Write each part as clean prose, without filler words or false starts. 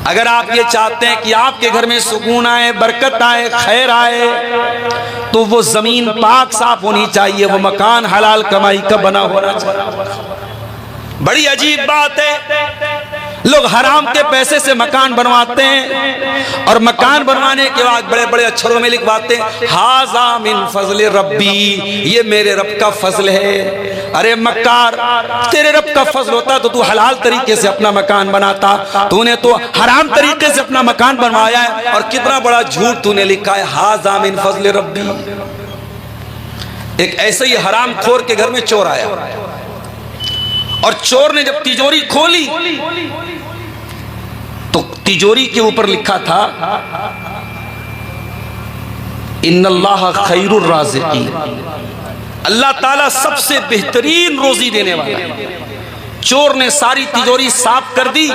अगर आप ये चाहते हैं कि आपके घर में सुकून आए, बरकत आए, खैर आए, तो वो जमीन पाक साफ होनी चाहिए, वो मकान हलाल कमाई का बना होना चाहिए। बड़ी अजीब बात है, लोग हराम के पैसे से मकान बनवाते हैं और मकान बनवाने के बाद बड़े बड़े अक्षरों में लिखवाते हैं हाजा मिन फजल रब्बी, ये मेरे रब का फजल है। अरे मक्कार, तेरे रब का फजल होता तो तू हलाल तरीके से अपना मकान बनाता, तूने तो हराम तरीके से अपना मकान बनवाया है। और कितना बड़ा झूठ तूने लिखा है, हाजा मिन फजल रब्बी। एक ऐसे ही हराम खोर के घर में चोर आया और चोर ने जब तिजोरी खोली तो तिजोरी के ऊपर लिखा था इन्नल्लाह खैरुर राज़िकीन, अल्लाह ताला सबसे बेहतरीन रोजी देने वाला है। चोर ने सारी तिजोरी साफ कर दी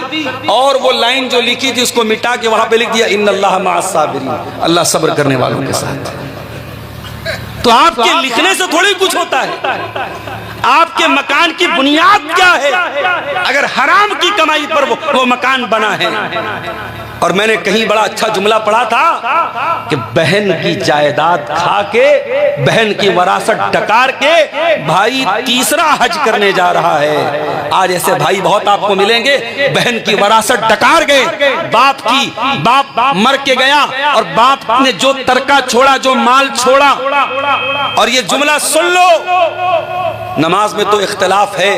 और वो लाइन जो लिखी थी उसको मिटा के वहां पे लिख दिया इन्नल्लाह मअस साबिरीन, अल्लाह सब्र करने वालों के साथ। तो आपके लिखने से थोड़ी कुछ होता है, आपके मकान की बुनियाद क्या है अगर हराम की कमाई पर वो मकान बना है। और मैंने कहीं बड़ा अच्छा जुमला पढ़ा था कि बहन की जायदाद खा के, बहन की वरासत डकार के भाई तीसरा हज करने जा रहा है। आज ऐसे भाई बहुत आपको मिलेंगे, बहन की वरासत डकार गए, बाप मर के गया और बाप ने जो तरका छोड़ा, जो माल छोड़ा। और ये जुमला सुन लो, नमाज में तो इख्तिलाफ है,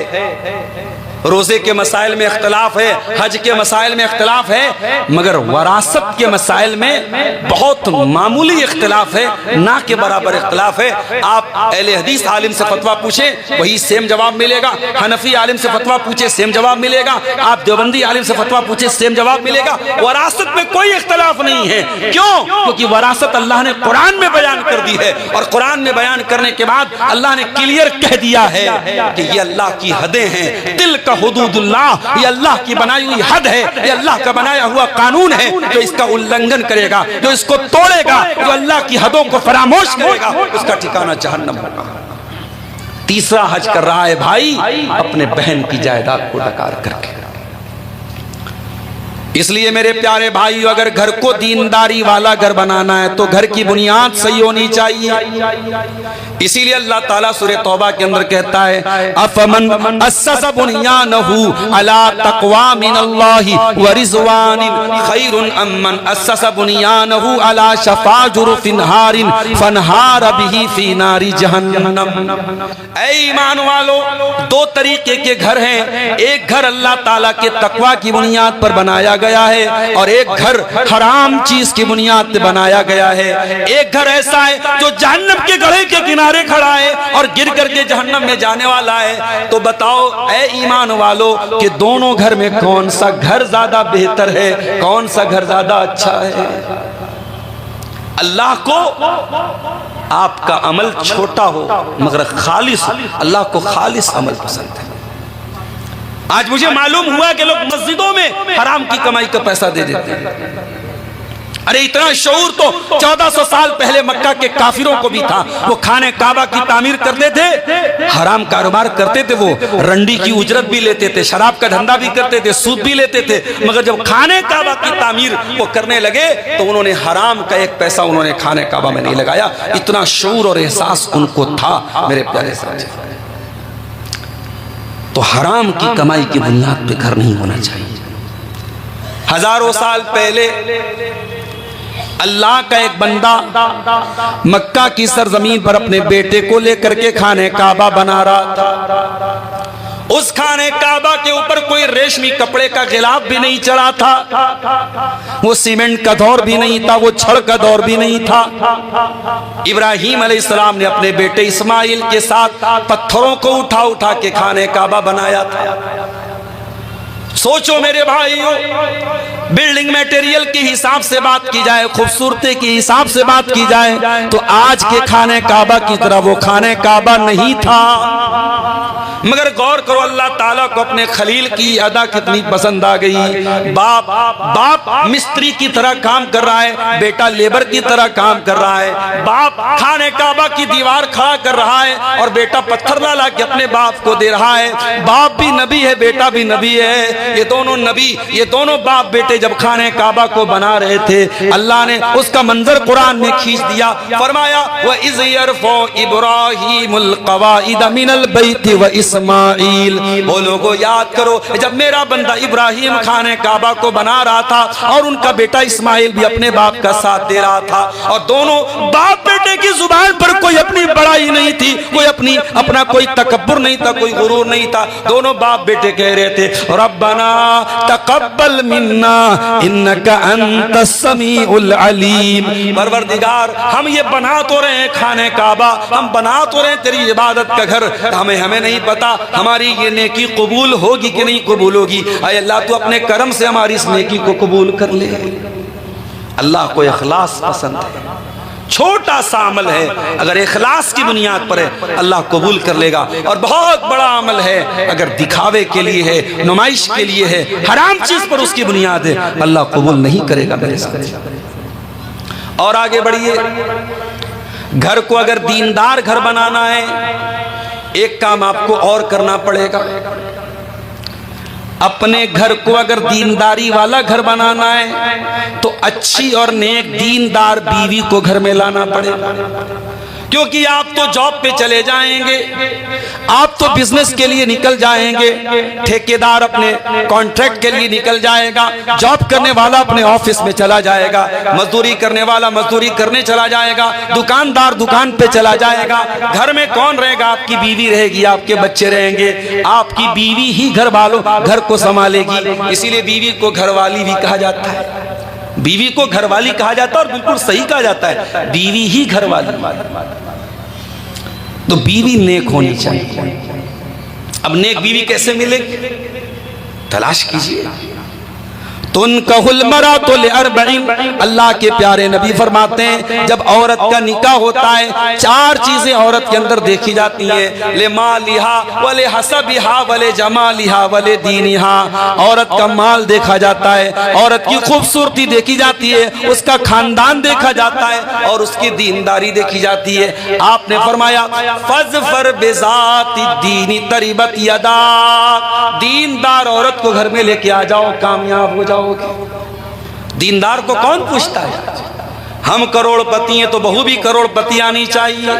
रोजे के मसाइल में इख्तिलाफ है, हज के मसाइल में इख्तिलाफ है, मगर वरासत के मसाइल में बहुत मामूली इख्तिलाफ है, ना के बराबर इख्तिलाफ है। आप अहले हदीस आलिम से फतवा पूछे वही सेम जवाब मिलेगा, हनफी आलिम से फतवा पूछे सेम जवाब मिलेगा, आप देवबंदी आलिम से फतवा पूछे सेम जवाब मिलेगा। वरासत में कोई इख्तिलाफ नहीं है। क्यों? क्योंकि वरासत अल्लाह ने कुरान में बयान कर दी है और कुरान में बयान करने के बाद अल्लाह ने क्लियर कह दिया है कि ये अल्लाह की हदें हैं, दिल हुदूदुल्लाह, ये अल्लाह की बनाई हुई हद है, ये अल्लाह का बनाया हुआ कानून है। जो इसका उल्लंघन करेगा, जो इसको तोड़ेगा, जो अल्लाह की हदों को फरामोश करेगा, उसका ठिकाना जहन्नम होगा। तीसरा हज कर रहा है भाई अपने बहन की जायदाद को डकार करके। इसलिए मेरे प्यारे भाई, अगर घर को दीनदारी वाला घर बनाना है तो घर की बुनियाद सही होनी चाहिए। इसीलिए अल्लाह ताला सूरह तौबा के अंदर कहता है अफमन अस्सस बुनियानहु अला तक़वा मिनल्लाहि व रिज़वानिन खैरुन अम्मन अस्सस बुनियानहु अला शफ़ा जुरफिन हारिन फनहार बिही फी नारी जहन्नम। ऐ ईमान वालो, दो तरीके के घर हैं। एक घर अल्लाह ताला के तक़वा की बुनियाद पर बनाया गया है और एक घर हराम चीज की बुनियाद पे बनाया गया है। एक घर ऐसा है जो जहन्नम के गड्ढे के किनारे खड़ा है और गिर करके जहन्नम में जाने वाला है। तो बताओ ऐ ईमान वालों कि दोनों घर में कौन सा घर ज्यादा बेहतर है, कौन सा घर ज्यादा अच्छा है? अल्लाह को आपका अमल छोटा हो मगर खालिस, अल्लाह को खालिस अमल पसंद है। आज मुझे मालूम हुआ कि लोग मस्जिदों में हराम की कमाई का पैसा दे देते हैं। अरे इतना शऊर तो 1400 साल पहले मक्का के काफिरों को भी था। वो खाने काबा की तामीर करते थे, हराम कारोबार करते थे, वो रंडी की उजरत भी लेते थे, शराब का धंधा भी करते थे, सूद भी लेते थे, मगर जब खाने काबा की तामीर वो करने लगे तो उन्होंने हराम का एक पैसा उन्होंने खाने काबा में नहीं लगाया। इतना शऊर और एहसास उनको था मेरे प्यारे साथी। तो हराम की कमाई की बुनियाद पे घर नहीं होना चाहिए। हजारों साल पहले अल्लाह का एक बंदा मक्का की सरजमीन पर अपने बेटे को लेकर के खाने काबा बना रहा था। उस खाने काबा के ऊपर कोई रेशमी कपड़े का गिलाफ भी नहीं चढ़ा था, वो सीमेंट का दौर भी नहीं था, वो छड़ का दौर भी नहीं था। इब्राहीम अलैहिस्सलाम ने अपने बेटे इस्माइल के साथ पत्थरों को उठा उठा के खाने काबा बनाया था। सोचो मेरे भाइयों, बिल्डिंग मटेरियल के हिसाब से बात की जाए, खूबसूरती के हिसाब से बात की जाए तो आज के खाने काबा की तरह वो खाने काबा नहीं था। मगर गौर करो, अल्लाह ताला को अपने खलील की अदा कितनी पसंद आ गई। बाप मिस्त्री की तरह काम कर रहा है, बेटा लेबर की तरह काम कर रहा है। बाप खाने काबा की दीवार खड़ा कर रहा है और बेटा पत्थर ला के अपने बाप को दे रहा है। बाप भी नबी है, बेटा भी नबी है। ये दोनों नबी, ये दोनों बाप बेटे जब खाने काबा को बना रहे थे, अल्लाह ने उसका मंजर कुरान में खींच दिया। फरमाया व इज़ यरफ़उ इब्राहीमुल क़वाइद मिनल बैति व इस्माईल। वो लोगों याद करो जब मेरा बंदा इब्राहिम खाने काबा को बना रहा था और उनका बेटा इस्माइल भी अपने बाप का साथ दे रहा था, और दोनों बाप बेटे की जुबान पर कोई अपनी बड़ाई नहीं थी, कोई अपना कोई तकब्बुर नहीं था, कोई गुरूर नहीं था। दोनों बाप बेटे कह रहे थे रब्बना तकब्बल मिन्ना इन्नका अंतस समीउल अलीम। परवरदिगार हम ये बना तो रहे हैं खाने काबा, हम बना तो रहे तेरी इबादत का घर, हमें नहीं पता हमारी ये नेकी कबूल होगी कि नहीं कबूल होगी। ऐ अल्लाह तू अपने करम से हमारी इस नेकी को कबूल कर ले। अल्लाह को इखलास पसंद है, छोटा सा अमल है, अगर इखलास की बुनियाद पर है अल्लाह कबूल कर लेगा। और बहुत बड़ा अमल है अगर दिखावे के लिए है, नुमाइश के लिए है, हराम चीज पर उसकी बुनियाद है, अल्लाह कबूल नहीं करेगा मेरे साथ। और आगे बढ़िए, घर को अगर दीनदार घर बनाना है, एक काम आपको और करना पड़ेगा। अपने घर को अगर दीनदारी वाला घर बनाना है तो अच्छी और नेक दीनदार बीवी को घर में लाना पड़ेगा, क्योंकि आप तो जॉब पे चले जाएंगे, आप तो बिजनेस के लिए निकल जाएंगे, ठेकेदार अपने कॉन्ट्रैक्ट के लिए निकल जाएगा, जॉब करने वाला अपने ऑफिस में चला जाएगा, मजदूरी करने वाला मजदूरी करने चला जाएगा, दुकानदार दुकान पे चला जाएगा। घर में कौन रहेगा? आपकी बीवी रहेगी, आपके बच्चे रहेंगे, आपकी बीवी ही घर को संभालेगी। इसीलिए बीवी को घरवाली भी कहा जाता है, बीवी को घरवाली कहा जाता है, और बिल्कुल सही कहा जाता है, बीवी ही घरवाली। तो बीवी नेक होनी चाहिए। अब नेक बीवी कैसे मिलेगी? तलाश कीजिए। तुनकहुल मरातु लिअरबईन, अल्लाह के प्यारे नबी फरमाते हैं जब औरत का निकाह होता है, चार चीजें औरत के अंदर देखी जाती हैं, ले मालिहा वले हसबिहा वले जमालिहा वले दीनिहा। औरत का माल देखा जाता है, औरत की खूबसूरती देखी जाती है, उसका खानदान देखा जाता है, और उसकी दीनदारी देखी जाती है। आपने फरमाया फज़फर बिज़ाति दीनी तरिबत यदा, दीनदार औरत को घर में लेके आ जाओ, कामयाब हो जाओ। दीनदार को कौन पूछता है? हम करोड़पति हैं तो बहू भी करोड़पति आनी चाहिए।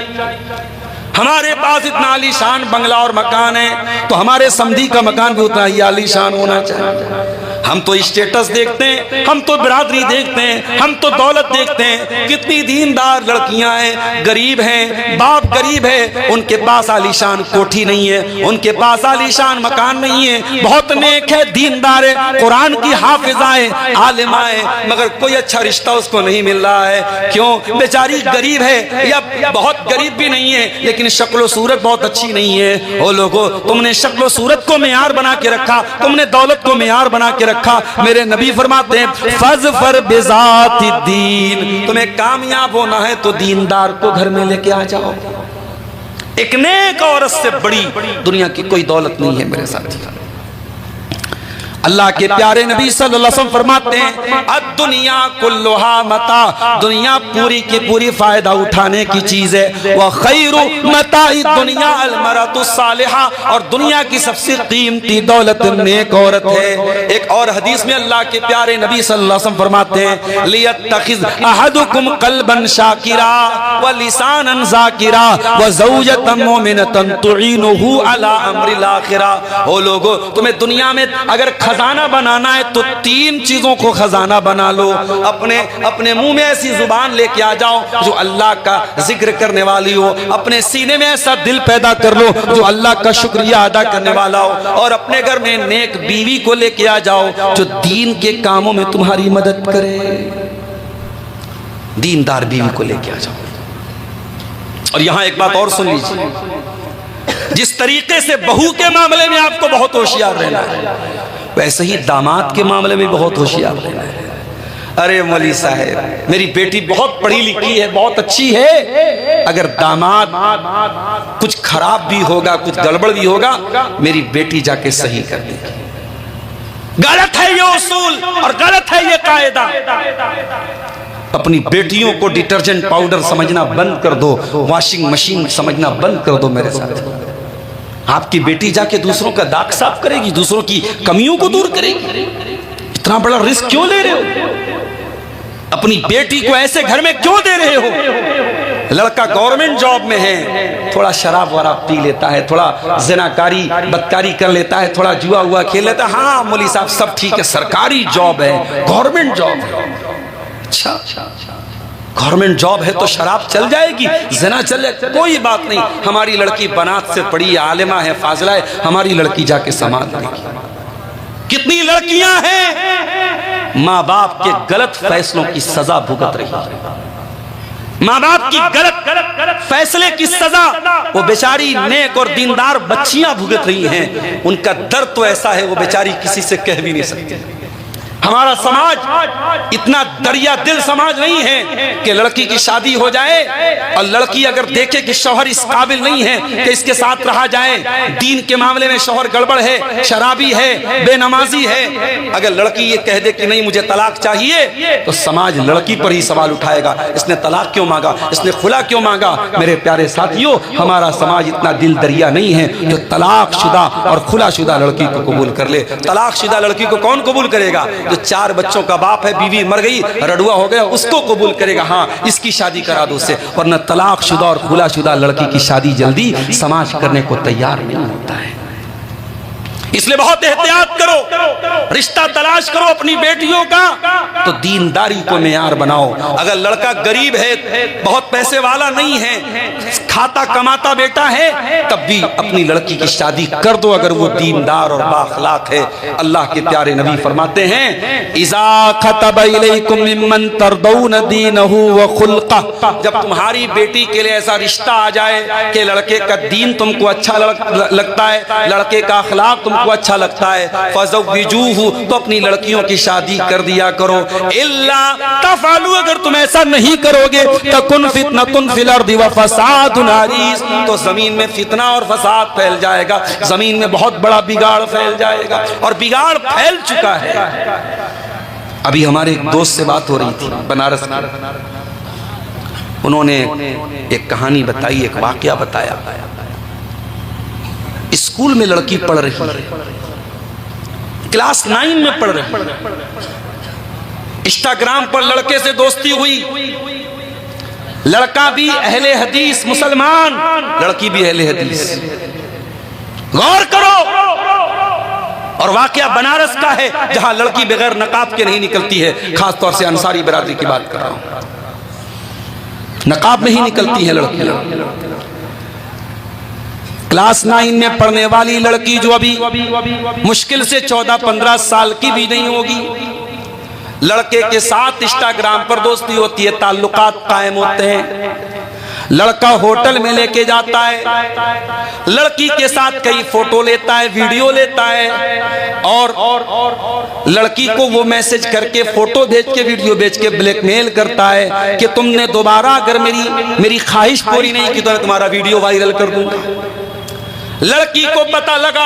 हमारे पास इतना आलीशान बंगला और मकान है तो हमारे समधी का मकान भी उतना ही आलीशान होना चाहिए। हम तो स्टेटस देखते हैं, हम तो बिरादरी देखते हैं, हम तो दौलत देखते हैं। कितनी दीनदार लड़कियां हैं, गरीब हैं, बाप गरीब है, उनके पास आलीशान कोठी नहीं है, उनके पास आलीशान मकान नहीं है, बहुत नेक है, दीनदार है, कुरान की हाफिजा है, आलिमा है, मगर कोई अच्छा रिश्ता उसको नहीं मिल रहा है। क्यों? बेचारी गरीब है या बहुत गरीब भी नहीं है, लेकिन शक्ल सूरत बहुत अच्छी नहीं है। ओ लोगों, तुमने शक्ल सूरत को मेयार बना के रखा, तुमने दौलत को मेयार बना के रखा। मेरे नबी फरमाते हैं फज़फर बिज़ाति दीन, तुम्हें कामयाब होना है तो दीनदार को घर में लेके आ जाओ। एक नेक औरत से बड़ी दुनिया की कोई दौलत नहीं है मेरे साथी। अल्लाह के प्यारे नबी सल्लल्लाहु अलैहि वसल्लम फरमाते हैं अद्दुनिया कुल्लुहा मता, दुनिया पूरी की पूरी फायदा उठाने की चीज है। व खैरु मताई दुनिया अल मरअतु सालिहा, और दुनिया की सबसे कीमती दौलत नेक औरत है। एक और हदीस में अल्लाह के प्यारे नबी सल्लल्लाहु अलैहि वसल्लम फरमाते हैं लियत्तखिज़ अहदुकुम क़ल्बन शाकिरा व लिसानन ज़ाकिरा व ज़ौजतन मुमिनतन तुईनुहु अला अम्रिल आखिरा। ओ लोगो, तुम्हें दुनिया में अगर खजाना बनाना है तो तीन चीजों को खजाना बना लो। अपने मुंह में ऐसी जुबान लेके आ जाओ जो अल्लाह का जिक्र करने वाली हो, अपने सीने में ऐसा दिल पैदा कर लो जो अल्लाह का शुक्रिया अदा करने वाला हो, और अपने घर में नेक बीवी को लेके आ जाओ जो दीन के कामों में तुम्हारी मदद करे। दीनदार बीवी को लेके आ जाओ। और यहां एक बात और सुन लीजिए, जिस तरीके से बहू के मामले में आपको बहुत होशियार रहना है, वैसे ही दामाद के मामले में बहुत होशियार रहना है। अरे मौलवी साहब, मेरी बेटी बहुत पढ़ी लिखी है, बहुत अच्छी है, अगर दामाद कुछ खराब भी होगा, कुछ गड़बड़ भी होगा, मेरी बेटी जाके सही कर देगी। गलत है ये उसूल और गलत है ये कायदा। अपनी बेटियों को डिटर्जेंट पाउडर समझना बंद कर दो, वॉशिंग मशीन समझना बंद कर दो मेरे साथ। आपकी बेटी जाके दूसरों का दाग साफ करेगी, दूसरों की कमियों को दूर करेगी। इतना इतना बड़ा रिस्क क्यों ले रहे हो? अपनी बेटी को ऐसे घर में क्यों दे रहे हो? लड़का गवर्नमेंट जॉब में है, थोड़ा शराब वराब पी लेता है, थोड़ा जिनाकारी बदकारी कर लेता है, थोड़ा जुआ हुआ खेल लेता है। हाँ मौलवी साहब सब ठीक है, सरकारी जॉब है, गवर्नमेंट जॉब है। अच्छा गवर्नमेंट जॉब है तो शराब चल जाएगी, जना चल जाएगी, कोई बात नहीं। हमारी लड़की बनात से पढ़ी, आलिमा है, फाजिला है, हमारी लड़की जाके संभाल लेगी। कितनी लड़कियां हैं माँ बाप के गलत फैसलों की सजा भुगत रही है, माँ बाप की गलत फैसले की सजा वो बेचारी नेक और दीनदार बच्चियां भुगत रही हैं। उनका दर्द तो ऐसा है वो बेचारी किसी से कह भी नहीं सकती। हमारा समाज इतना दरिया दिल समाज नहीं है कि लड़की की शादी हो जाए और लड़की अगर देखे कि शौहर इस काबिल नहीं है कि इसके साथ रहा जाए, दीन के मामले में शौहर गड़बड़ है, शराबी है, बेनमाजी है, अगर लड़की ये कह दे कि नहीं मुझे तलाक चाहिए, तो समाज लड़की पर ही सवाल उठाएगा, इसने तलाक क्यों मांगा, इसने खुला क्यों मांगा। मेरे प्यारे साथियों, हमारा समाज इतना दिल दरिया नहीं है जो तलाक शुदा और खुला शुदा लड़की को कबूल कर ले। तलाक शुदा लड़की को कौन कबूल करेगा? जो 4 बच्चों का बाप है, बीवी मर गई, रडुआ हो गया, उसको कबूल करेगा, हाँ इसकी शादी करा दो उससे। और न तलाकशुदा और खुलाशुदा लड़की की शादी जल्दी समाज करने को तैयार नहीं होता है। इसलिए बहुत एहतियात करो, रिश्ता तलाश करो अपनी बेटियों का तो दीनदारी को मेयार बनाओ। अगर लड़का गरीब है, बहुत पैसे वाला नहीं है, खाता कमाता बेटा है, तब भी अपनी लड़की की शादी कर दो अगर वो दीनदार और बाखलाक है। अल्लाह के प्यारे नबी फरमाते हैं, इज़ा खतब इलैकुम मिम्मन तरदौन दीनहु व खुल्क़ह, जब तुम्हारी बेटी के लिए ऐसा रिश्ता आ जाए कि लड़के का दीन तुमको अच्छा लगता है, लड़के का अखलाक तुमको अच्छा लगता है, फज़व्विजूहु, तो अपनी लड़कियों की शादी कर दिया करो। इल्ला तफ़अलू, अगर तुम ऐसा नहीं करोगे, तकुन फितनतुन फिल अर्दि व फसादुन अरीज़, तो जमीन में फितना और फसाद फैल जाएगा, जमीन में बहुत बड़ा बिगाड़ फैल जाएगा, और बिगाड़ फैल चुका है। अभी हमारे एक दोस्त से बात हो रही थी बनारस में, उन्होंने एक कहानी बताई, एक वाकया बताया। स्कूल में लड़की पढ़ रही है, क्लास 9 में पढ़ रही है, इंस्टाग्राम पर लड़के से दोस्ती हुई, लड़का भी अहले हदीस मुसलमान, लड़की भी अहले हदीस। गौर करो, और वाकया बनारस का है जहां लड़की बगैर नकाब के नहीं निकलती है, खासतौर से अंसारी बरादरी की बात कर रहा हूं, नकाब में ही निकलती है लड़की। क्लास 9 में पढ़ने वाली लड़की जो अभी मुश्किल से 14-15 साल की भी नहीं होगी, लड़के के साथ इंस्टाग्राम पर दोस्ती होती है, ताल्लुकात कायम होते हैं, लड़का होटल में लेके जाता है, लड़की के साथ कई फोटो लेता है, वीडियो लेता है, और लड़की को वो मैसेज करके, फोटो भेज के, वीडियो भेज के ब्लैकमेल करता है कि तुमने दोबारा अगर मेरी ख्वाहिश पूरी नहीं की तो मैं तुम्हारा वीडियो वायरल कर दूंगा। लड़की को पता लगा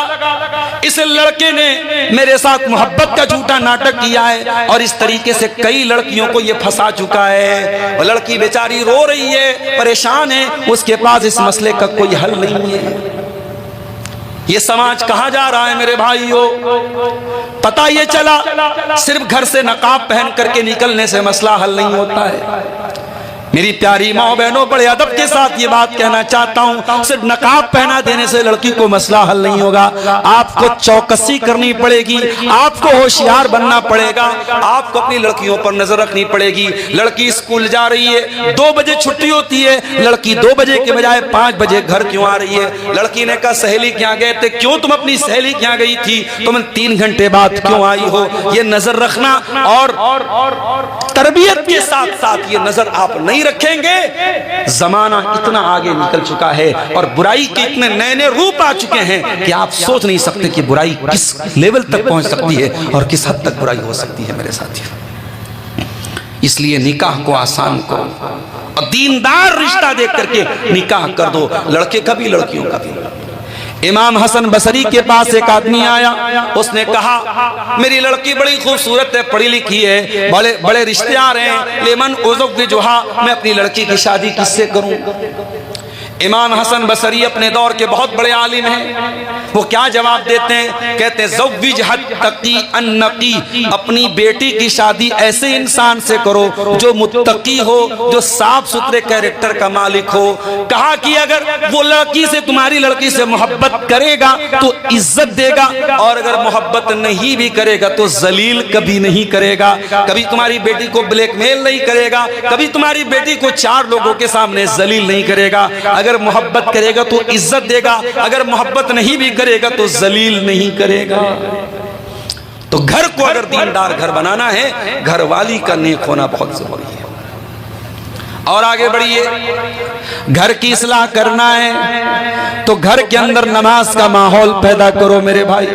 इस लड़के ने मेरे साथ मोहब्बत का झूठा नाटक किया है, और इस तरीके से कई लड़कियों को ये फंसा चुका है। और लड़की बेचारी रो रही है, परेशान है, उसके पास इस मसले का कोई हल नहीं है। ये समाज कहाँ जा रहा है मेरे भाइयों? पता ये चला सिर्फ घर से नकाब पहन करके निकलने से मसला हल नहीं होता है। मेरी प्यारी माँ बहनों, बड़े अदब के साथ ये बात कहना चाहता हूँ, सिर्फ नकाब पहना देने से लड़की को मसला हल नहीं होगा। आपको चौकसी करनी पड़ेगी, आपको होशियार बनना पड़ेगा, आपको अपनी लड़कियों पर नजर रखनी पड़ेगी। लड़की स्कूल जा रही है, 2 बजे छुट्टी होती है, लड़की 2 बजे के बजाय 5 बजे घर क्यों आ रही है? लड़की ने कहा सहेली के यहाँ गए थे, क्यों तुम अपनी सहेली के यहाँ गई थी, तुम 3 घंटे बाद क्यों आई हो? ये नजर रखना, और तरबियत के साथ साथ ये नजर आप नहीं रखेंगे, जमाना इतना आगे निकल चुका है और बुराई के इतने नए नए रूप आ चुके हैं कि आप सोच नहीं सकते कि बुराई किस लेवल तक पहुंच सकती है और किस हद तक बुराई हो सकती है मेरे साथियों। इसलिए निकाह को आसान करो और दीनदार रिश्ता देख करके निकाह कर दो, लड़के का भी लड़कियों का भी। इमाम हसन बसरी के पास एक आदमी आया, उसने कहा मेरी लड़की बड़ी खूबसूरत है, पढ़ी लिखी है, बड़े बड़े रिश्ते आ रहे हैं, लेमन उज़ुक़ जोहा, मैं अपनी लड़की की शादी किससे करूं? इमाम हसन बसरी अपने दौर के बहुत बड़े आलिम हैं। वो क्या जवाब देते हैं? कहते हैं ज़व्विज हत्तकी अन्नकी, अपनी बेटी की शादी ऐसे इंसान से करो जो मुत्तकी हो, जो साफ सुथरे कैरेक्टर का मालिक हो। कहा कि अगर वो लड़की से, तुम्हारी लड़की से मोहब्बत करेगा तो इज्जत देगा, और अगर मोहब्बत नहीं भी करेगा तो जलील कभी नहीं करेगा। कभी तुम्हारी बेटी को ब्लैकमेल नहीं करेगा, कभी तुम्हारी बेटी को 4 लोगों के सामने जलील नहीं करेगा। अगर मोहब्बत करेगा तो इज्जत देगा, अगर मोहब्बत नहीं भी करेगा तो जलील नहीं करेगा। तो घर को अगर दीनदार घर बनाना है, घर वाली का नेक होना बहुत जरूरी है। और आगे बढ़िए, घर की इस्लाह करना है तो घर के अंदर नमाज का माहौल पैदा करो मेरे भाई।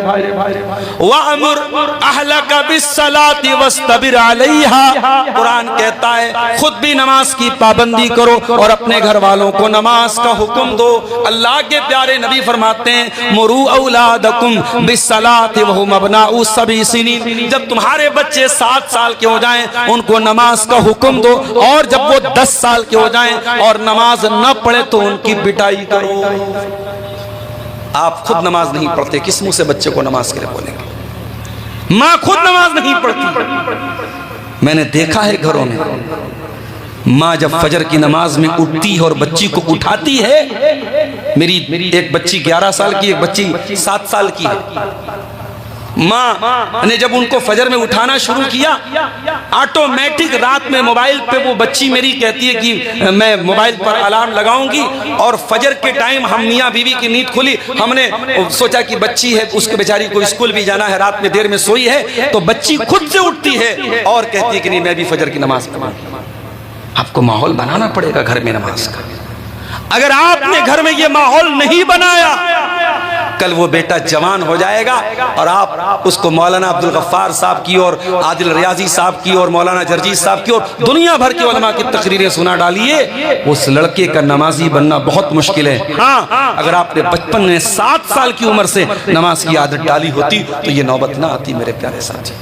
वअमुर अहलका बिस्सलाति वस्तबिर अलैहा, कुरान कहता है खुद भी नमाज की पाबंदी करो और अपने घर वालों को नमाज का हुक्म दो। अल्लाह के प्यारे नबी फरमाते हैं मुरू औलादकुम बिस्सलाति वहुम अबनाउ सबी सिनीन, जब तुम्हारे बच्चे 7 साल के हो जाएं उनको नमाज का हुक्म दो, और जब वो 10 साल के हो जाएं और नमाज न पढ़े तो उनकी पिटाई करो। आप खुद नमाज नहीं पढ़ते, किस मुंह से बच्चे को नमाज के लिए बोलेंगे? मां खुद नमाज नहीं पढ़ती। मैंने देखा है घरों में मां जब फजर की नमाज में उठती है और बच्ची को उठाती है, मेरी एक बच्ची 11 साल की, एक बच्ची 7 साल की है। माँ ने जब उनको फजर में उठाना शुरू किया, ऑटोमेटिक रात में मोबाइल पे वो बच्ची मेरी कहती है कि मैं मोबाइल पर अलार्म लगाऊंगी, और फजर के टाइम हम मियाँ बीवी की नींद खुली, हमने सोचा कि बच्ची है, उसके बेचारी को स्कूल भी जाना है, रात में देर में सोई है, तो बच्ची खुद से उठती है और कहती है कि नहीं मैं भी फजर की नमाज पढ़ूं। आपको माहौल बनाना पड़ेगा घर में नमाज का। अगर आपने घर में ये माहौल नहीं बनाया, कल वो बेटा जवान हो जाएगा और आप उसको मौलाना अब्दुल गफ्फार साहब की और आदिल रियाजी साहब की और मौलाना जर्जी साहब की और दुनिया भर के उलमा की तकरीरें सुना डालिए, उस लड़के का नमाजी बनना बहुत मुश्किल है। हाँ, अगर आपने बचपन में 7 साल की उम्र से नमाज की आदत डाली होती तो ये नौबत ना आती मेरे प्यारे साथी।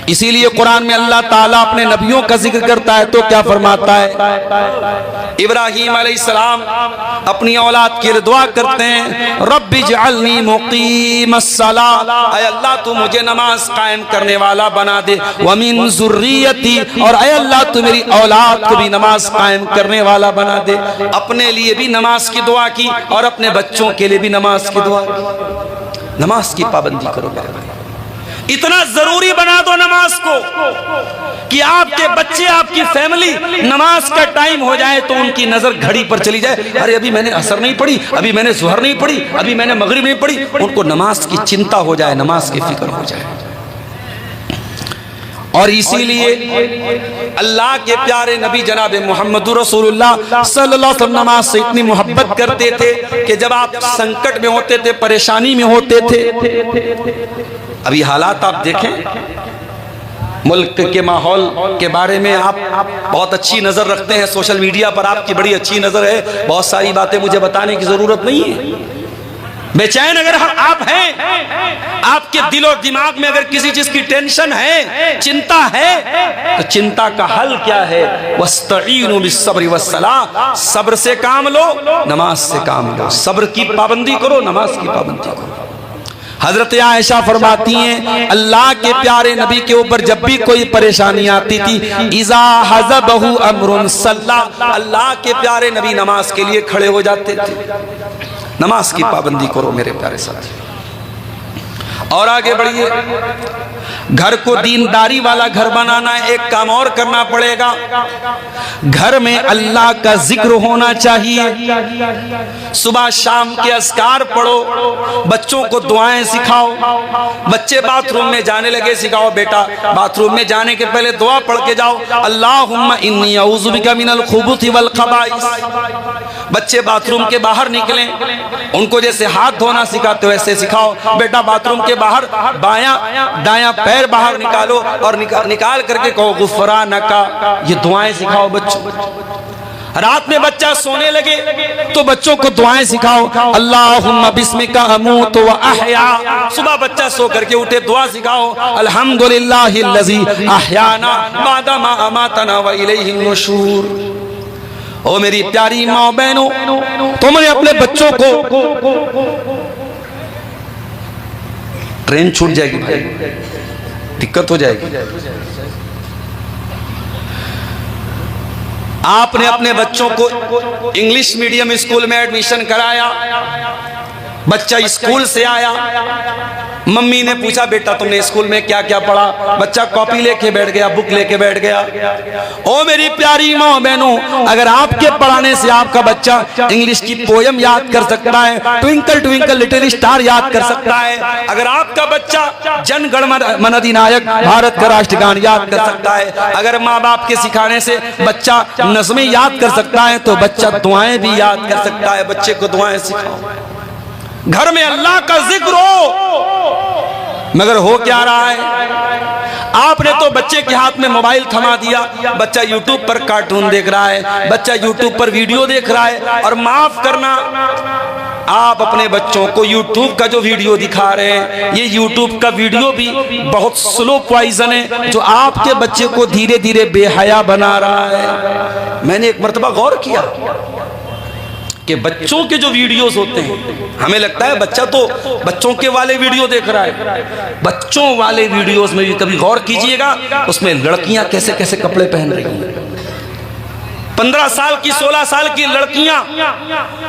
इसीलिए कुरान में अल्लाह ताला अपने नबियों का जिक्र करता है तो क्या फरमाता है? इब्राहीम अलैहिस्सलाम अपनी औलाद के लिए दुआ करते हैं, रब्बि जअलनी मुक़ीमस्सलाह, ऐ अल्लाह तू मुझे नमाज कायम करने वाला बना दे, व मिन ज़ुर्रियती, और ऐ अल्लाह तू मेरी औलाद को भी नमाज कायम करने वाला बना दे। अपने लिए भी नमाज की दुआ की और अपने बच्चों के लिए भी नमाज की दुआ की। नमाज की पाबंदी करो मेरे भाई, इतना जरूरी बना दो नमाज को कि आपके बच्चे, आपकी फैमिली, नमाज का टाइम हो जाए तो उनकी नजर घड़ी पर चली जाए, अरे अभी मैंने असर नहीं पढ़ी, अभी मैंने ज़ुहर नहीं पढ़ी, अभी मैंने मगरिब नहीं पढ़ी, उनको नमाज की चिंता हो जाए, नमाज की फिक्र हो जाए। और इसीलिए अल्लाह के प्यारे नबी जनाब मोहम्मद रसूलुल्लाह सल्लल्लाहु अलैहि वसल्लम नमाज से इतनी मोहब्बत करते थे कि जब आप संकट में होते थे, परेशानी में होते थे, अभी हालात आप देखें, मुल्क के माहौल के बारे में आप बहुत अच्छी नज़र रखते हैं, सोशल मीडिया पर आपकी बड़ी अच्छी नज़र है, बहुत सारी बातें मुझे बताने की ज़रूरत नहीं है। बेचैन अगर आप हैं, आपके दिल और दिमाग में अगर किसी चीज़ की टेंशन है, चिंता है, तो चिंता का हल क्या है? वस्तईनु बिस्सब्रि वस्सलाह, सब्र से काम लो, नमाज से काम लो। सब्र की पाबंदी करो, नमाज की पाबंदी करो। हजरत आयशा फरमाती हैं अल्लाह के प्यारे नबी के ऊपर जब भी कोई परेशानी आती थी, इज़ा हज़बहु अम्रुन सल्ला, अल्लाह के प्यारे नबी नमाज के लिए खड़े हो जाते थे। नमाज की पाबंदी करो मेरे प्यारे साथी। और आगे बढ़िए, घर को दीनदारी वाला घर बनाना है, एक काम और करना पड़ेगा, घर में अल्लाह का जिक्र होना चाहिए। सुबह शाम के अस्कार पढ़ो, बच्चों को दुआएं सिखाओ। बच्चे बाथरूम में जाने लगे, सिखाओ बेटा बाथरूम में जाने के पहले दुआ पढ़ के जाओ, अल्लाहुम्मा इन्नी अऊज़ु बिका मिनल खुबुथि वल खबाइस। बच्चे बाथरूम के बाहर निकलें, उनको जैसे हाथ धोना सिखाते हो वैसे सिखाओ, बेटा बाथरूम के बाहर बायां दायां पैर बाहर निकालो और निकाल करके कहो गुफरानका। ये दुआएं सिखाओ बच्चों। रात में बच्चा सोने लगे तो बच्चों को दुआएं सिखाओ, अल्लाहुम्मा बिस्मिका अमूतु व अहया। सुबह बच्चा सो करके उठे दुआ सिखाओ, अल्हम्दुलिल्लाहिल्लज़ी अहयाना बादा मा अमातना व इलैहिन नुशूर। ओ मेरी प्यारी माँ बहनों, तुमने अपने बच्चों को, ट्रेन छूट जाएगी भाई, दिक्कत हो जाएगी। आपने अपने बच्चों को इंग्लिश मीडियम स्कूल में एडमिशन कराया, बच्चा स्कूल से आया, मम्मी ने पूछा बेटा तुमने स्कूल में क्या क्या पढ़ा, बच्चा कॉपी लेके बैठ गया, बुक लेके बैठ गया। ओ मेरी प्यारी माँ बहनों, अगर आपके पढ़ाने से आपका बच्चा इंग्लिश की पोयम याद कर सकता है, ट्विंकल ट्विंकल लिटिल स्टार याद कर सकता है, अगर आपका बच्चा जन गण मन अधिनायक भारत का राष्ट्रगान याद कर सकता है, अगर माँ बाप के सिखाने से बच्चा नज़्में याद कर सकता है, तो बच्चा दुआएं भी याद कर सकता है। बच्चे को दुआएं सिखाओ, घर में अल्लाह का जिक्र हो। मगर हो क्या रहा है, आपने तो बच्चे के हाथ में मोबाइल थमा दिया, बच्चा यूट्यूब पर कार्टून देख रहा है, बच्चा यूट्यूब पर वीडियो देख रहा है। और माफ करना, आप अपने बच्चों को यूट्यूब का जो वीडियो दिखा रहे हैं, ये यूट्यूब का वीडियो भी बहुत स्लो पॉइजन है, जो आपके बच्चे को धीरे धीरे बेहया बना रहा है। मैंने एक मर्तबा गौर किया कि बच्चों के जो वीडियोस होते हैं, हमें लगता है बच्चा तो बच्चों के वाले वीडियो देख रहा है, बच्चों वाले वीडियोस में भी कभी गौर कीजिएगा, उसमें लड़कियां कैसे कैसे कपड़े पहन रही हैं। 15 साल की 16 साल की लड़कियां,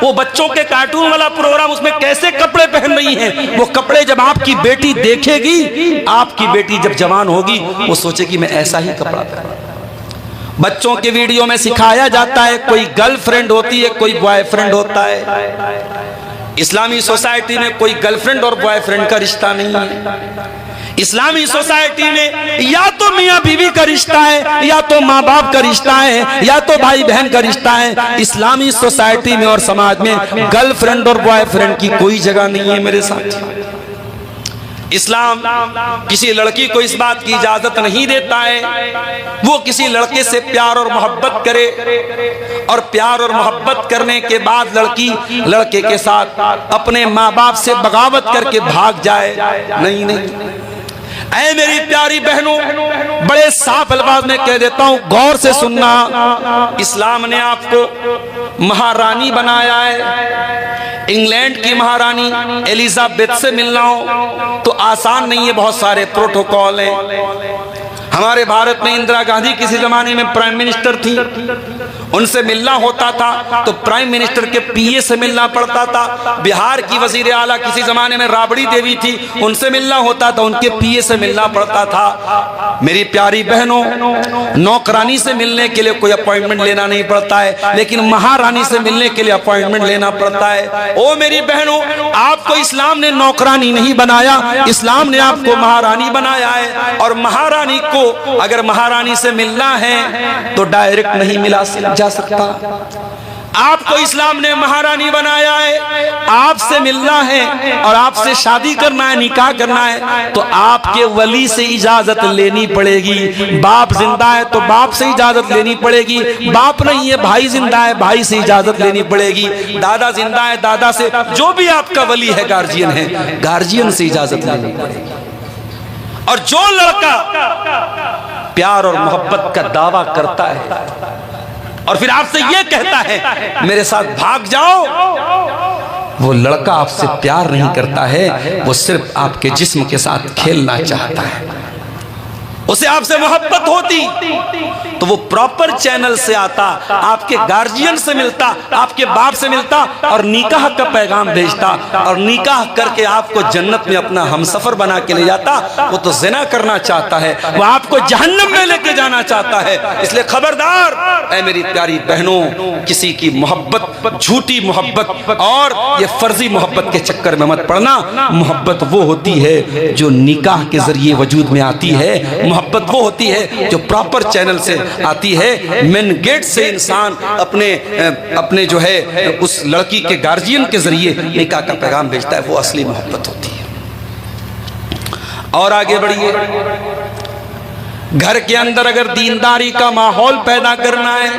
वो बच्चों के कार्टून वाला प्रोग्राम, उसमें कैसे कपड़े पहन रही हैं। वो कपड़े जब आपकी बेटी देखेगी, आपकी बेटी जब जवान होगी, वो सोचेगी मैं ऐसा ही कपड़ा पहनूं। बच्चों के वीडियो में सिखाया जाता है कोई गर्लफ्रेंड होती है, कोई बॉयफ्रेंड होता है। इस्लामी सोसाइटी में कोई गर्लफ्रेंड और बॉयफ्रेंड का रिश्ता नहीं है। इस्लामी सोसाइटी में या तो मियाँ बीवी का रिश्ता है, या तो माँ बाप का रिश्ता है, या तो भाई बहन का रिश्ता है। इस्लामी सोसाइटी में और समाज में गर्लफ्रेंड और बॉयफ्रेंड की कोई जगह नहीं है मेरे साथ। इस्लाम किसी लड़की को इस बात की इजाजत नहीं देता है वो किसी लड़के से प्यार और मोहब्बत करे, और प्यार और मोहब्बत करने के बाद लड़की लड़के के साथ अपने माँ बाप से बगावत करके भाग जाए। नहीं नहीं, ऐ मेरी प्यारी बहनों, बड़े साफ अल्फाज में कह देता हूं, गौर से सुनना। इस्लाम ने आपको महारानी बनाया है। इंग्लैंड की महारानी एलिजाबेथ से मिलना हो तो आसान नहीं है, बहुत सारे प्रोटोकॉल हैं। हमारे भारत में इंदिरा गांधी किसी जमाने में प्राइम मिनिस्टर थी, उनसे मिलना होता था तो प्राइम मिनिस्टर के पीए से मिलना पड़ता था। बिहार की वजीर आला किसी जमाने में राबड़ी देवी थी, उनसे मिलना होता था, उनके पीए से मिलना पड़ता था। मेरी प्यारी बहनों, नौकरानी से मिलने के लिए कोई अपॉइंटमेंट लेना नहीं पड़ता है, लेकिन महारानी से मिलने के लिए अपॉइंटमेंट लेना पड़ता है। ओ मेरी बहनों, आपको इस्लाम ने नौकरानी नहीं बनाया, इस्लाम ने आपको महारानी बनाया है। और महारानी को अगर महारानी से मिलना है तो डायरेक्ट नहीं मिला जा सकता। आपको इस्लाम ने महारानी बनाया है, आपसे मिलना है और आपसे शादी करना है, निकाह करना है, तो आपके वली से इजाजत लेनी पड़ेगी। बाप जिंदा है तो बाप से इजाजत लेनी पड़ेगी, बाप नहीं है भाई जिंदा है, भाई से इजाजत लेनी पड़ेगी, दादा जिंदा है दादा से, जो भी आपका वली है, गार्जियन है, गार्जियन से इजाजत लेनी पड़ेगी। और जो लड़का प्यार और मोहब्बत का दावा करता है और फिर आपसे यह कहता है मेरे साथ भाग जाओ, वो लड़का आपसे प्यार नहीं करता है, वो सिर्फ आपके जिस्म के साथ खेलना चाहता है। उसे आपसे मोहब्बत होती तो वो प्रॉपर चैनल से आता, आपके गार्जियन से मिलता, आपके बाप से मिलता और निकाह का पैगाम भेजता, और निकाह करके आपको जन्नत में अपना हमसफर बना के ले जाता। वो तो ज़िना करना चाहता है, वो आपको जहन्नम में लेके जाना चाहता है। इसलिए खबरदार ऐ मेरी प्यारी बहनों, किसी की मोहब्बत, झूठी मोहब्बत और ये फर्जी मोहब्बत के चक्कर में मत पड़ना। मोहब्बत वो होती है जो निकाह के जरिए वजूद में आती है, मोहब्बत वो होती है जो प्रॉपर चैनल से आती है। मेन गेट से इंसान अपने जो है उस लड़की के गार्जियन के जरिए निकाह का पैगाम भेजता है, वो असली मोहब्बत होती है। और आगे बढ़िए, घर के अंदर अगर दीनदारी का माहौल पैदा करना है,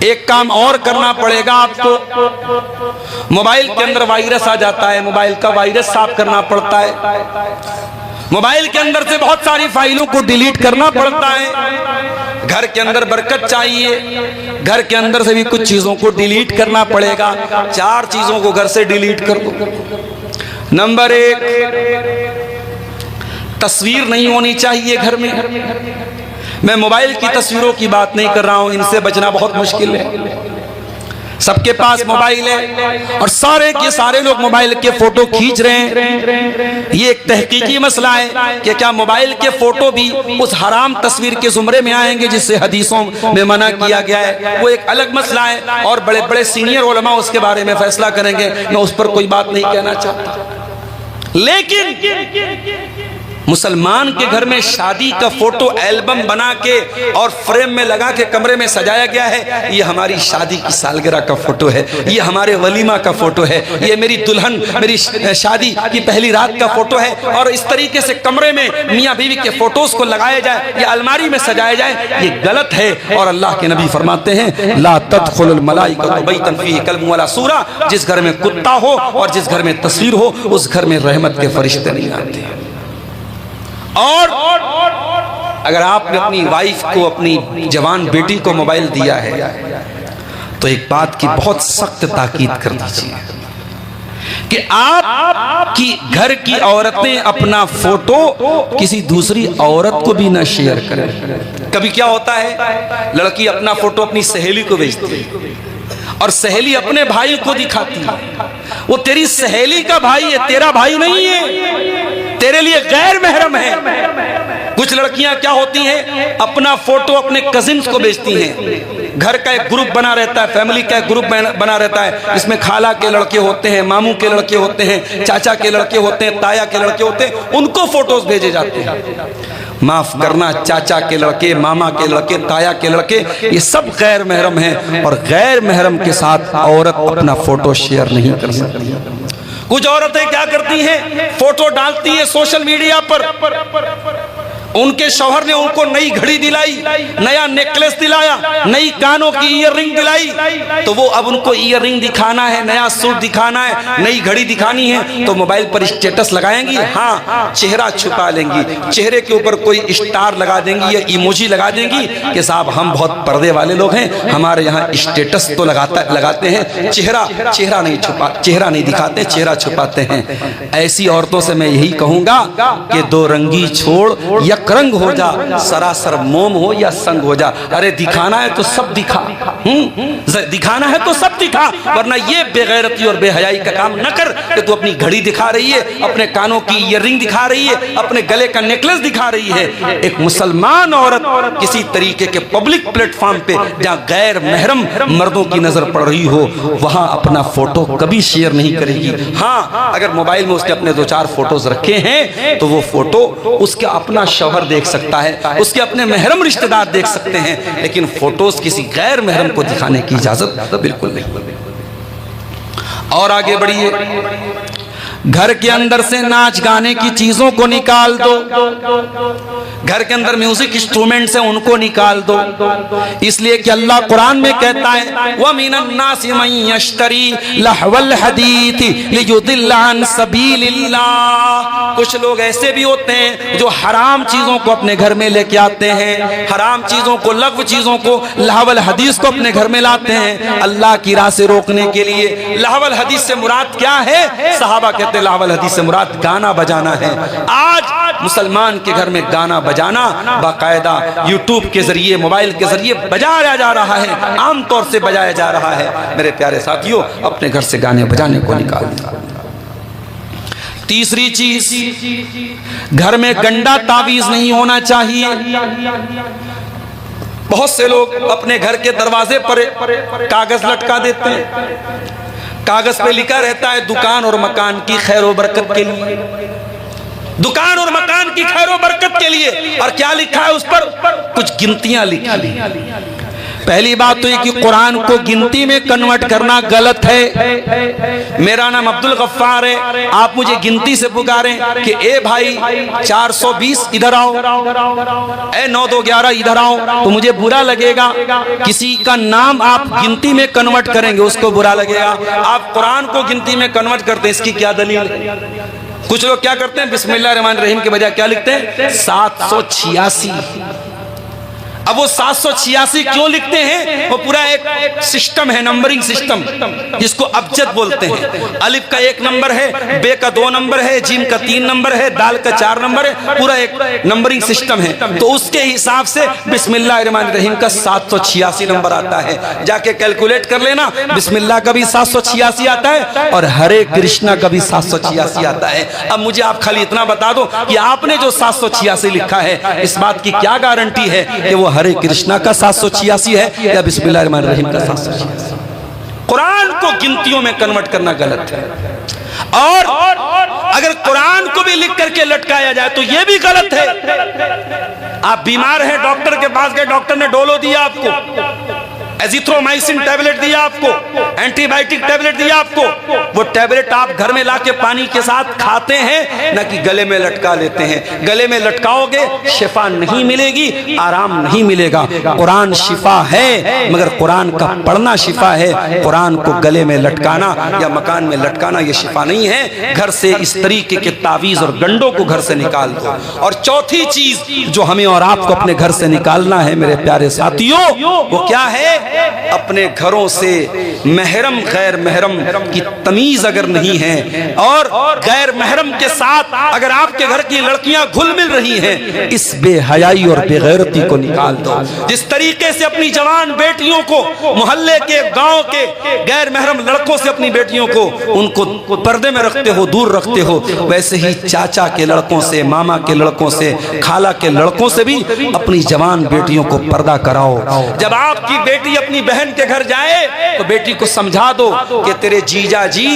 एक काम और करना पड़ेगा आपको। मोबाइल के अंदर वायरस आ जाता है, मोबाइल का वायरस साफ करना पड़ता है। मोबाइल के अंदर से बहुत सारी फाइलों को डिलीट करना पड़ता है। घर के अंदर बरकत चाहिए, घर के अंदर से भी कुछ चीजों को डिलीट करना पड़ेगा। 4 चीजों को घर से डिलीट कर दो। नंबर 1, तस्वीर नहीं होनी चाहिए घर में। मैं मोबाइल की तस्वीरों की बात नहीं कर रहा हूं, इनसे बचना बहुत मुश्किल है। सबके पास मोबाइल है और सारे के सारे लोग मोबाइल के फोटो खींच रहे हैं। ये एक तहकीकी मसला है कि क्या मोबाइल के फोटो भी उस हराम तस्वीर के जुमरे में आएंगे जिससे हदीसों में मना किया गया है, वो एक अलग मसला है और बड़े बड़े सीनियर उलमा उसके बारे में फैसला करेंगे। मैं उस पर कोई बात नहीं कहना चाहता, लेकिन मुसलमान के घर में शादी का फोटो एल्बम बना के और फ्रेम में लगा के कमरे में सजाया गया है। ये हमारी शादी की सालगिरह का फोटो है, ये हमारे वलीमा का फोटो है, ये मेरी दुल्हन, मेरी शादी की पहली रात का फोटो है। और इस तरीके से कमरे में मियाँ बीवी के फोटोज को लगाया जाए या अलमारी में सजाया जाए, ये गलत है। और अल्लाह के नबी फरमाते हैं, ला तदखुलुल मलाइकतु बैतन फीही कल्बुन वला सूरा, जिस घर में कुत्ता हो और जिस घर में तस्वीर हो उस घर में रहमत के फरिश्ते नहीं आते। और अगर आपने अपनी वाइफ को, अपनी जवान बेटी को मोबाइल दिया है तो एक बात की बहुत सख्त ताकीद कर दीजिए कि आप की घर की औरतें अपना फोटो किसी दूसरी औरत को भी ना शेयर करें। कभी क्या होता है, लड़की अपना फोटो अपनी सहेली को भेजती है और सहेली अपने भाई को दिखाती है। वो तेरी सहेली का भाई है, तेरा भाई नहीं है, तेरे लिए गैर महरम है। कुछ लड़कियां क्या होती हैं, अपना फोटो अपने कजिन्स को भेजती हैं। घर का एक ग्रुप बना रहता है, फैमिली का एक ग्रुप बना रहता है, इसमें खाला के लड़के होते हैं, मामू के लड़के होते हैं, चाचा के लड़के होते हैं, ताया के लड़के होते हैं, उनको फोटोज भेजे जाते हैं। माफ करना, चाचा के लड़के, मामा के लड़के, ताया के लड़के, ये सब गैर महरम हैं और गैर महरम के साथ औरत अपना फोटो शेयर नहीं कर सकती। कुछ औरतें क्या करती हैं, फोटो डालती हैं सोशल मीडिया पर। उनके शौहर ने उनको नई घड़ी दिलाई, नया नेकलेस दिलाया, नई कानों की ईयररिंग दिलाई, तो वो अब उनको ईयररिंग दिखाना है, नया सूट दिखाना है, नई घड़ी दिखानी है, तो मोबाइल पर स्टेटस लगाएंगी। हाँ, चेहरा छुपा लेंगी, चेहरे के ऊपर कोई स्टार लगा देंगी या इमोजी लगा देंगी कि साहब हम बहुत पर्दे वाले लोग हैं, हमारे यहाँ स्टेटस तो लगाते हैं, चेहरा नहीं दिखाते, चेहरा छुपाते हैं। ऐसी औरतों से मैं यही कहूंगा कि दो रंगी छोड़, यक रंग हो जा, सरासर मोम हो या संग हो जा। अरे दिखाना है तो सब दिखा, दिखाना है तो सब दिखा, वरना ये बेगैरती और बेहयाई का काम न कर कि तू अपनी घड़ी दिखा रही है, अपने कानों की ईयररिंग दिखा रही है, अपने गले का नेकलेस दिखा रही है। एक मुसलमान औरत किसी तरीके के पब्लिक प्लेटफॉर्म पे जहाँ गैर महरम मर्दों की नजर पड़ रही हो, वहां अपना फोटो कभी शेयर नहीं करेगी। हाँ, अगर मोबाइल में उसने अपने 2-4 फोटोज रखे हैं तो वो फोटो उसका अपना शौहर देख सकता है, उसके अपने महरम रिश्तेदार देख सकते हैं, लेकिन फोटोज किसी गैर महरम को दिखाने की इजाजत बिल्कुल नहीं। और आगे बढ़िए, घर के अंदर से नाच गाने की चीजों को निकाल दो, घर के अंदर म्यूजिक इंस्ट्रूमेंट्स हैं उनको निकाल दो, इसलिए कि अल्लाह कुरान में कहता है, व मिनन नासि मन यश्तरी लहवल हदीथ लियुदिल्ला अन सबीलिल्लाह। कुछ लोग ऐसे भी होते हैं जो हराम चीजों को अपने घर में लेके आते हैं, हराम चीजों को, लग़्व चीजों को, लहवल हदीस को अपने घर में लाते हैं अल्लाह की राह से रोकने के लिए। लहवल हदीस से मुराद क्या है? सहाबा कहते हैं लहवल हदीस से मुराद गाना बजाना है। आज मुसलमान के घर में गाना बजाना बाकायदा यूट्यूब के जरिए, मोबाइल के जरिए बजाया जा रहा है, आमतौर से बजाया जा रहा है। मेरे प्यारे साथियों, अपने घर से गाने बजाने को निकाल दिया। तीसरी चीज, घर में गंदा तावीज नहीं होना चाहिए। बहुत से लोग अपने घर के दरवाजे पर कागज लटका देते हैं, कागज पे लिखा रहता है दुकान और मकान की खैर व बरकत के लिए, दुकान और मकान की खैर व बरकत के लिए। और क्या लिखा है उस पर? कुछ गिनतियां लिखी। पहली बात तो ये कि कुरान को गिनती में कन्वर्ट करना गलत है। मेरा नाम अब्दुल गफ्फार है, आप मुझे गिनती से पुकारें कि ए भाई 420 इधर आओ, ए 9211 इधर आओ, तो मुझे बुरा लगेगा। किसी का नाम आप गिनती में कन्वर्ट करेंगे उसको बुरा लगेगा। आप कुरान को गिनती में कन्वर्ट करते हैं, इसकी क्या दलील है? कुछ लोग क्या करते हैं, बिस्मिल्लाहिर्रहमानिर्रहीम के बजाय क्या लिखते हैं, 786। अब वो 786 क्यों लिखते हैं? वो पूरा एक सिस्टम है, नंबरिंग सिस्टम, जिसको अबजद बोलते हैं। अलिफ का 1 नंबर है, बे का 2 नंबर है, जीम का 3 नंबर है, दाल का 4 नंबर है, पूरा एक नंबरिंग सिस्टम है। तो उसके हिसाब से बिस्मिल्लाहिर्रहमानिर्रहीम का 786 नंबर आता है। जाके कैलकुलेट कर लेना, बिस्मिल्लाह का भी 786 आता है और हरे कृष्णा का भी 786 आता है। अब मुझे आप खाली इतना बता दो कि आपने जो 786 लिखा है, इस बात की क्या गारंटी है कि वो हरे कृष्णा का 786 है या बिस्मिल्लाहिर्रहमानिर्रहीम का 786? कुरान को गिनतियों में कन्वर्ट करना गलत है। और अगर कुरान को भी लिख करके लटकाया जाए तो यह भी गलत है। आप बीमार हैं, डॉक्टर के पास गए, डॉक्टर ने डोलो दिया आपको, एजिथ्रोमाइसिन टैबलेट दिया आपको, एंटीबायोटिक टैबलेट दिया आपको, वो टैबलेट आप घर में लाके पानी के साथ खाते हैं, ना कि गले में लटका लेते हैं। गले में लटकाओगे शिफा नहीं मिलेगी, आराम नहीं मिलेगा। कुरान शिफा है, मगर कुरान का पढ़ना शिफा है। कुरान को गले में लटकाना या मकान में लटकाना ये शिफा नहीं है। घर से इस तरीके के तावीज और गंडों को घर से निकाल दो। और चौथी चीज जो हमें और आपको अपने घर से निकालना है मेरे प्यारे साथियों, वो क्या है? अपने घरों से महरम गैर महरम की तमीज अगर नहीं है, और गैर महरम के साथ अगर आपके घर की लड़कियां घुल मिल रही हैं, इस बेहयाई और बेगैरती को निकाल दो। जिस तरीके से अपनी जवान बेटियों को, मोहल्ले के, गांव के गैर महरम लड़कों से अपनी बेटियों को, उनको पर्दे में रखते हो, दूर रखते हो, वैसे ही चाचा के लड़कों से, मामा के लड़कों से, खाला के लड़कों से भी अपनी जवान बेटियों को पर्दा कराओ। जब आपकी बेटी अपनी बहन के घर जाए तो बेटी को समझा दो कि तेरे जीजा जी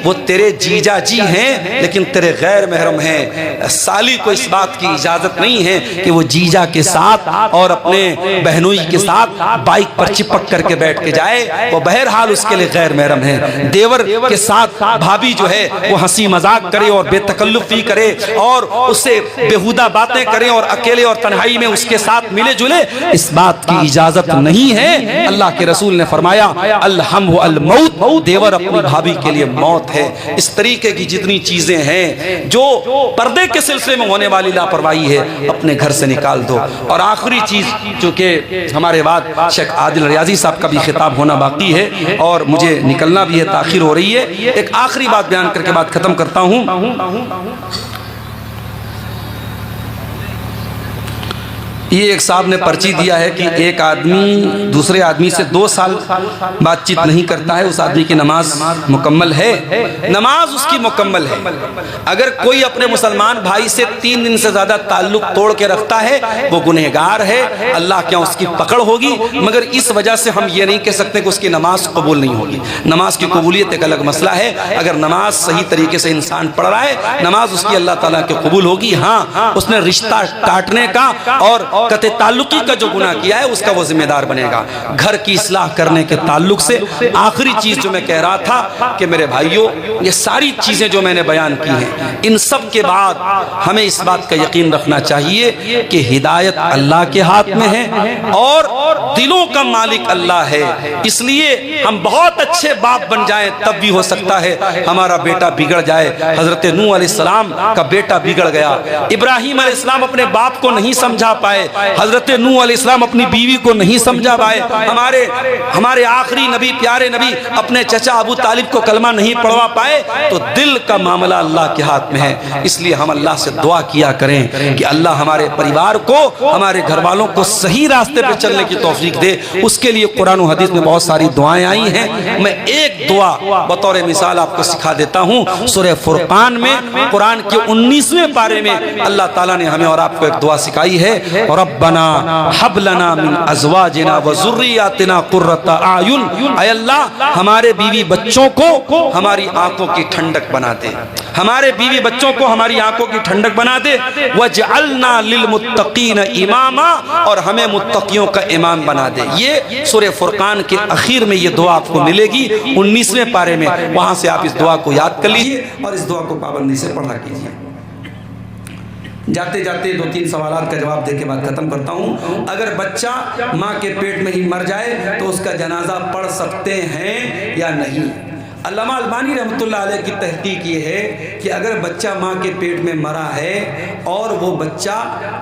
वो तेरे जीजा जी हैं, लेकिन तेरे गैर महरम हैं। साली को इस बात की इजाजत नहीं है कि वो जीजा के साथ और अपने बहनोई के साथ बाइक पर चिपक करके बैठ के जाए, वो बहरहाल उसके लिए गैर महरम है। देवर के साथ भाभी जो है वो हंसी मजाक करे और बेतकल्लुफी करे और उससे बेहुदा बातें करे और अकेले और तन्हाई में उसके साथ मिले जुले, इस बात की इजाजत नहीं है। अल्लाह के रसूल ने फरमाया अल-हम अल मौत, देवर अपनी भाभी के लिए मौत है। इस तरीके की जितनी चीजें हैं जो पर्दे के सिलसिले में होने वाली लापरवाही है, अपने घर से निकाल दो। और आखिरी चीज, चूंकि हमारे बाद शेख आदिल रियाजी साहब का भी खिताब होना बाकी है और मुझे निकलना भी है, ताखिर हो रही है, एक आखिरी बात बयान करके बात खत्म करता हूं। ये एक साहब ने पर्ची दिया है कि एक आदमी दूसरे आदमी से 2 साल बातचीत नहीं करता है, उस आदमी की नमाज मुकम्मल है। नमाज उसकी मुकम्मल है। अगर कोई अपने मुसलमान भाई से 3 दिन से ज्यादा ताल्लुक तोड़ के रखता है, वो गुनहगार है, अल्लाह क्या उसकी पकड़ होगी। मगर इस वजह से हम ये नहीं कह सकते कि उसकी नमाज कबूल नहीं होगी। नमाज की कबूलियत एक अलग मसला है। अगर नमाज सही तरीके से इंसान पढ़ रहा है, नमाज उसकी अल्लाह ताला की कबूल होगी। हाँ, उसने रिश्ता काटने का और कते ताल्लुकी का जो गुनाह किया है उसका वो जिम्मेदार बनेगा। घर की इस्लाह करने के ताल्लुक से आखिरी चीज जो मैं कह रहा था कि मेरे भाइयों, ये सारी चीजें जो मैंने बयान की हैं, इन सब के बाद हमें इस बात का यकीन रखना चाहिए कि हिदायत अल्लाह के हाथ में है और दिलों का मालिक अल्लाह है। इसलिए हम बहुत अच्छे बाप बन जाएं तब भी हो सकता है हमारा बेटा बिगड़ जाए। हजरत नूह अलैहिस्सलाम का बेटा बिगड़ गया। इब्राहिम अलैहिस्सलाम अपने बाप को नहीं समझा पाए, हजरत नूह अलैहिस्सलाम अपनी बीवी को नहीं समझा पाए, हमारे आखिरी नबी, प्यारे नबी अपने चचा अबू तालिब को कलमा नहीं पढ़वा पाए। तो दिल का मामला अल्लाह के हाथ में है। इसलिए हम अल्लाह से दुआ किया करें कि अल्लाह हमारे परिवार को, हमारे घर वालों को सही रास्ते पे चलने की तौफीक दे। उसके लिए कुरान और हदीस में बहुत सारी दुआएं आई हैं। मैं एक दुआ बतौर मिसाल आपको सिखा देता हूँ। सूरह फुरकान में कुरान के 19वें पारे में अल्लाह ताला ने हमें और आपको एक दुआ सिखाई है, रब्बना हब लना मिन अज़वाजिना व ज़ुर्रियातिना कुर्रता आयुन। ऐ अल्लाह, हमारे बीवी बच्चों को हमारी आंखों की ठंडक बना दे, हमारे बीवी बच्चों को हमारी आंखों की ठंडक बना दे। वजअलना लिलमुत्तकीन इमामा, और हमें मुत्तकियों का इमाम बना दे। ये सूरह फुरकान के आखिर में ये दुआ आपको मिलेगी 19वें पारे में। वहां से आप इस दुआ को याद कर लीजिए और इस दुआ को पाबंदी से पढ़ा कीजिए। जाते जाते 2-3 सवालात का जवाब देके बात खत्म करता हूँ। अगर बच्चा माँ के पेट में ही मर जाए तो उसका जनाजा पढ़ सकते हैं या नहीं? अल्लामा अलबानी रहमतुल्लाह अलैह की तहकीक ये है कि अगर बच्चा माँ के पेट में मरा है और वो बच्चा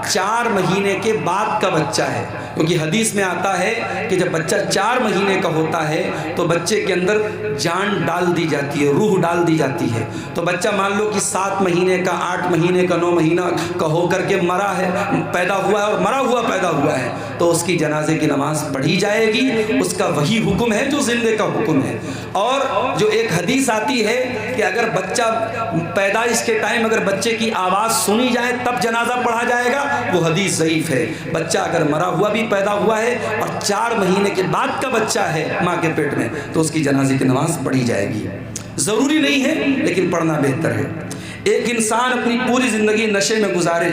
4 महीने के बाद का बच्चा है, क्योंकि हदीस में आता है कि जब बच्चा 4 महीने का होता है तो बच्चे के अंदर जान डाल दी जाती है, रूह डाल दी जाती है। तो बच्चा मान लो कि 7 महीने का, 8 महीने का, 9 महीना का हो करके मरा है, पैदा हुआ है और मरा हुआ पैदा हुआ है, तो उसकी जनाजे की नमाज पढ़ी जाएगी। उसका वही हुक्म है जो जिंदे का हुक्म है। और जो एक हदीस आती है कि अगर बच्चा पैदाइश के टाइम अगर बच्चे की आवाज़ सुनी जाए तब जनाजा पढ़ा जाएगा, वो हदीस ज़ईफ़ है। बच्चा अगर मरा हुआ भी पैदा हुआ है और 4 महीने के बाद का बच्चा है माँ के पेट में, तो उसकी जनाजे की नमाज पढ़ी जाएगी। ज़रूरी नहीं है लेकिन पढ़ना बेहतर है। एक इंसान अपनी पूरी ज़िंदगी नशे में गुजारे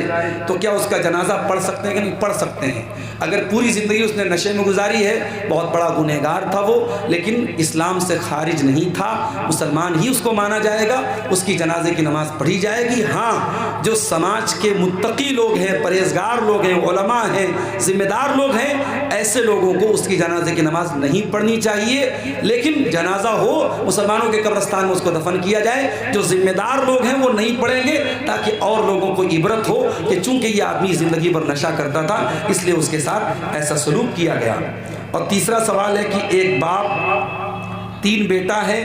तो क्या उसका जनाजा पढ़ सकते हैं कि नहीं? पढ़ सकते हैं। अगर पूरी ज़िंदगी उसने नशे में गुजारी है, बहुत बड़ा गुनहगार था वो, लेकिन इस्लाम से खारिज नहीं था, मुसलमान ही उसको माना जाएगा, उसकी जनाजे की नमाज़ पढ़ी जाएगी। हाँ, जो समाज के मुत्तकी लोग हैं, परहेजगार लोग हैं, उलमा हैं, ज़िम्मेदार लोग हैं, ऐसे लोगों को उसकी जनाजे की नमाज़ नहीं पढ़नी चाहिए। लेकिन जनाजा हो, मुसलमानों के कब्रिस्तान में उसको दफन किया जाए। जो ज़िम्मेदार लोग हैं वो नहीं पढ़ेंगे ताकि और लोगों को इबरत हो कि चूंकि ये आदमी ज़िंदगी भर नशा करता था इसलिए उसके साथ ऐसा सलूक किया गया। और तीसरा सवाल है कि एक बाप 3 बेटा है,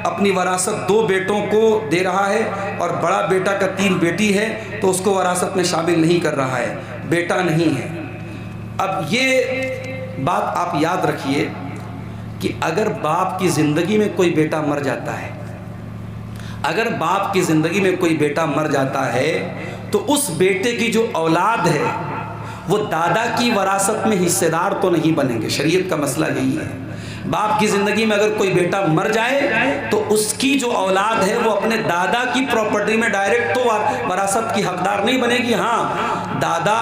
अपनी वरासत 2 बेटों को दे रहा है और बड़ा बेटा का 3 बेटी है, तो उसको वरासत में शामिल नहीं कर रहा है, बेटा नहीं है। अब ये बात आप याद रखिए कि अगर बाप की ज़िंदगी में कोई बेटा मर जाता है, अगर बाप की ज़िंदगी में कोई बेटा मर जाता है तो उस बेटे की जो औलाद है वो दादा की वरासत में हिस्सेदार तो नहीं बनेंगे। शरीयत का मसला यही है। बाप की ज़िंदगी में अगर कोई बेटा मर जाए तो उसकी जो औलाद है वो अपने दादा की प्रॉपर्टी में डायरेक्ट तो वरासत की हकदार नहीं बनेगी। हाँ, दादा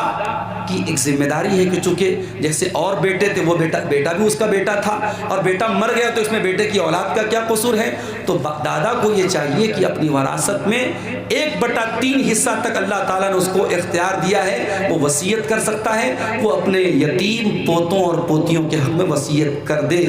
की एक जिम्मेदारी है कि चूँकि जैसे और बेटे थे, वो बेटा भी उसका बेटा था और बेटा मर गया तो इसमें बेटे की औलाद का क्या कसूर है। तो दादा को ये चाहिए कि अपनी वरासत में 1/3 हिस्सा तक अल्लाह ताला ने उसको इख्तियार दिया है, वो वसीयत कर सकता है, वो अपने यतीम पोतों और पोतियों के हक़ में वसीयत कर दे।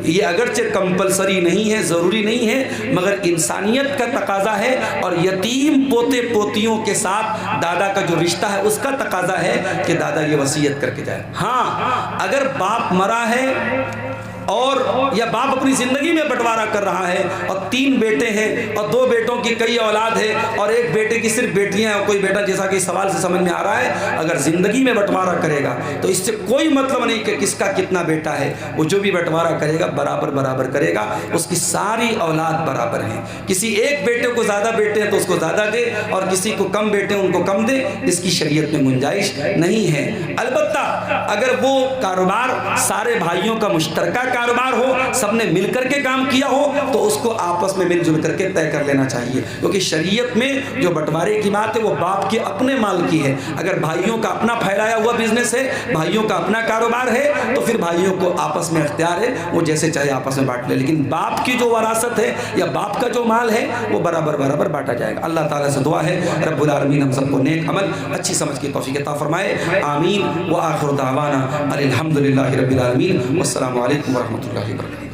ये अगरचे कंपलसरी नहीं है, ज़रूरी नहीं है, मगर इंसानियत का तकाजा है और यतीम पोते पोतियों के साथ दादा का जो रिश्ता है उसका तकाजा है कि दादा ये वसीयत करके जाए। हाँ, अगर बाप मरा है और या बाप अपनी ज़िंदगी में बंटवारा कर रहा है और 3 बेटे हैं और 2 बेटों की कई औलाद है और एक बेटे की सिर्फ बेटियां हैं, कोई बेटा, जैसा कि सवाल से समझ में आ रहा है, अगर ज़िंदगी में बंटवारा करेगा तो इससे कोई मतलब नहीं कि किसका कितना बेटा है। वो जो भी बंटवारा करेगा बराबर करेगा, उसकी सारी औलाद बराबर हैं। किसी एक बेटे को ज़्यादा बेटे हैं तो उसको ज़्यादा दे और किसी को कम बेटे हैं उनको कम दे, इसकी शरीयत में गुंजाइश नहीं है। अलबत्ता अगर वो कारोबार सारे भाइयों का मुश्तरका कारोबार हो, सबने मिलकर के काम किया हो, तो उसको आपस में मिलजुल करके तय कर लेना चाहिए, क्योंकि शरीयत में जो बंटवारे की बात है वो बाप के अपने माल की है। अगर भाइयों का अपना फैलाया हुआ बिजनेस है, भाइयों का अपना कारोबार है, तो फिर भाइयों को आपस में इख्तियार है, वो जैसे चाहे आपस में बांट ले। लेकिन बाप की जो वरासत है या बाप का जो माल है वो बराबर बांटा जाएगा। अल्लाह ताला से दुआ है रब्बुल आलमीन हम सबको नेक अमल, अच्छी समझ की तौफीक अता फरमाए। आमीन व आखिर दावाना अल्हम्दुलिल्लाहि रब्बिल आलमीन। वस्सलामु अलैकुम व रहमतुल्लाहि व बरकातुहू।